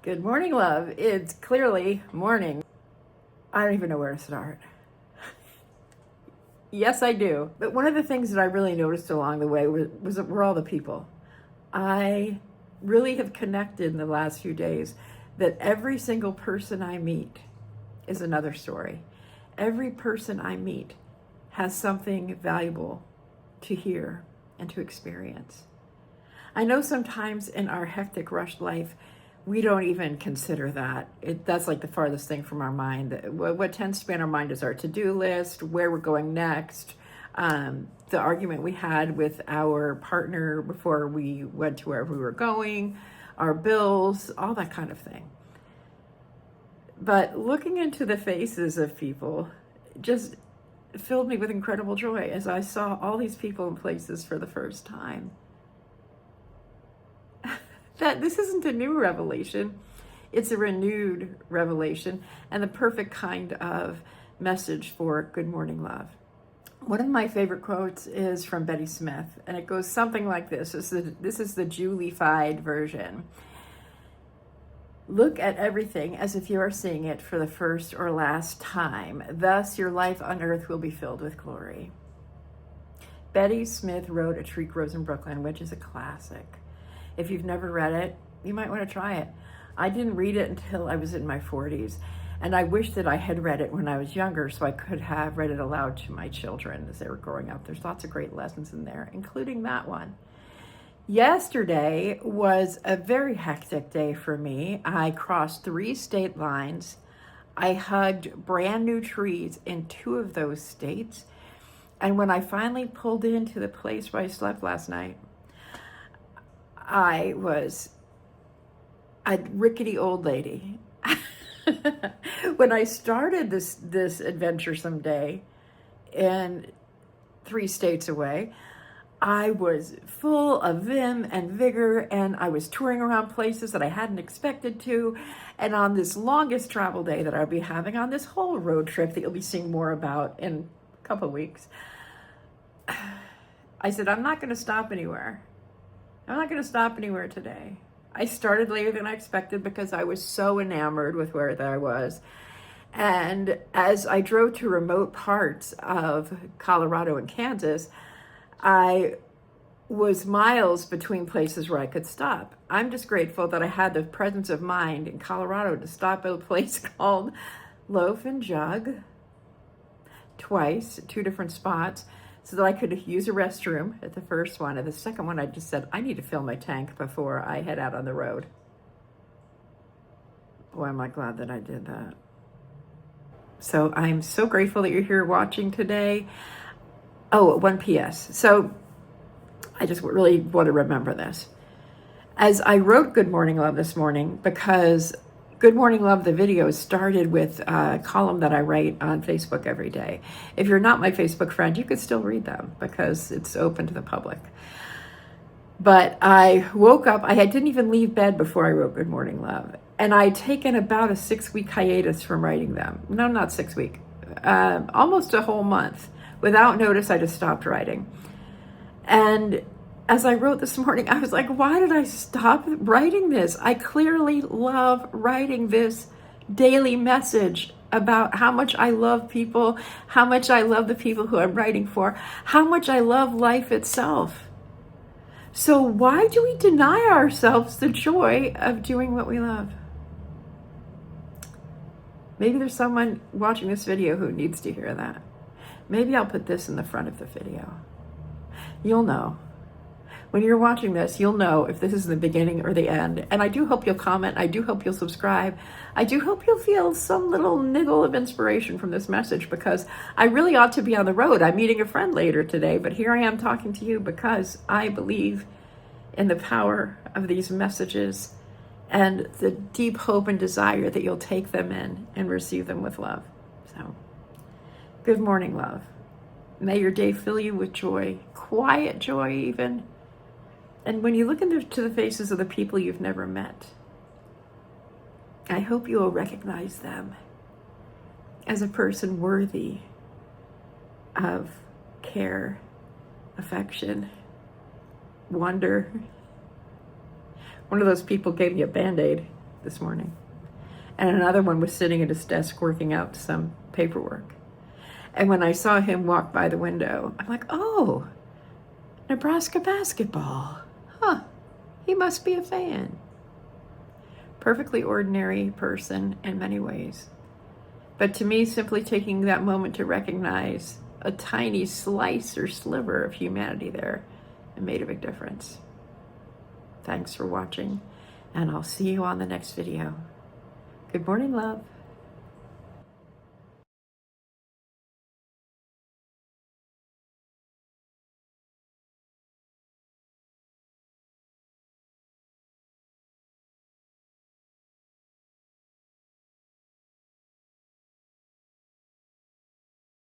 Good morning, love. It's clearly morning. I don't even know where to start. Yes, I do. But one of the things that I really noticed along the way was that we're all the people. I really have connected in the last few days that every single person I meet is another story. Every person I meet has something valuable to hear and to experience. I know sometimes in our hectic, rushed life, we don't even consider that. That's like the farthest thing from our mind. What tends to be on our mind is our to-do list, where we're going next, the argument we had with our partner before we went to wherever we were going, our bills, all that kind of thing. But looking into the faces of people just filled me with incredible joy as I saw all these people and places for the first time. That this isn't a new revelation, it's a renewed revelation and the perfect kind of message for Good Morning Love. One of my favorite quotes is from Betty Smith, and it goes something like this. This is the Julie-fied version. Look at everything as if you are seeing it for the first or last time. Thus, your life on earth will be filled with glory. Betty Smith wrote A Tree Grows in Brooklyn, which is a classic. If you've never read it, you might want to try it. I didn't read it until I was in my 40s, and I wish that I had read it when I was younger so I could have read it aloud to my children as they were growing up. There's lots of great lessons in there, including that one. Yesterday was a very hectic day for me. I crossed 3 state lines. I hugged brand new trees in 2 of those states. And when I finally pulled into the place where I slept last night, I was a rickety old lady. When I started this adventure someday in 3 states away, I was full of vim and vigor, and I was touring around places that I hadn't expected to. And on this longest travel day that I'll be having on this whole road trip that you'll be seeing more about in a couple of weeks, I said, I'm not going to stop anywhere. I'm not going to stop anywhere today. I started later than I expected because I was so enamored with where I was. And as I drove to remote parts of Colorado and Kansas, I was miles between places where I could stop. I'm just grateful that I had the presence of mind in Colorado to stop at a place called Loaf and Jug twice, 2 different spots, so that I could use a restroom at the first one. And the second one, I just said, I need to fill my tank before I head out on the road. Boy, am I glad that I did that. So I'm so grateful that you're here watching today. Oh, one PS. So I just really want to remember this. As I wrote Good Morning Love this morning, because Good Morning Love, the video, started with a column that I write on Facebook every day. If you're not my Facebook friend, you could still read them because it's open to the public. But I woke up, I didn't even leave bed before I wrote Good Morning Love. And I'd taken about a 6-week hiatus from writing them. No, not 6 week, almost a whole month. Without notice, I just stopped writing. And as I wrote this morning, I was like, why did I stop writing this? I clearly love writing this daily message about how much I love people, how much I love the people who I'm writing for, how much I love life itself. So why do we deny ourselves the joy of doing what we love? Maybe there's someone watching this video who needs to hear that. Maybe I'll put this in the front of the video. You'll know. When you're watching this, you'll know if this is the beginning or the end. And I do hope you'll comment. I do hope you'll subscribe. I do hope you'll feel some little niggle of inspiration from this message, because I really ought to be on the road. I'm meeting a friend later today, but here I am talking to you because I believe in the power of these messages and the deep hope and desire that you'll take them in and receive them with love. So, good morning, love. May your day fill you with joy, quiet joy even. And when you look into the faces of the people you've never met, I hope you will recognize them as a person worthy of care, affection, wonder. One of those people gave me a Band-Aid this morning. And another one was sitting at his desk working out some paperwork. And when I saw him walk by the window, I'm like, oh, Nebraska basketball. Huh, he must be a fan. Perfectly ordinary person in many ways. But to me, simply taking that moment to recognize a tiny slice or sliver of humanity there, it made a big difference. Thanks for watching, and I'll see you on the next video. Good morning, love.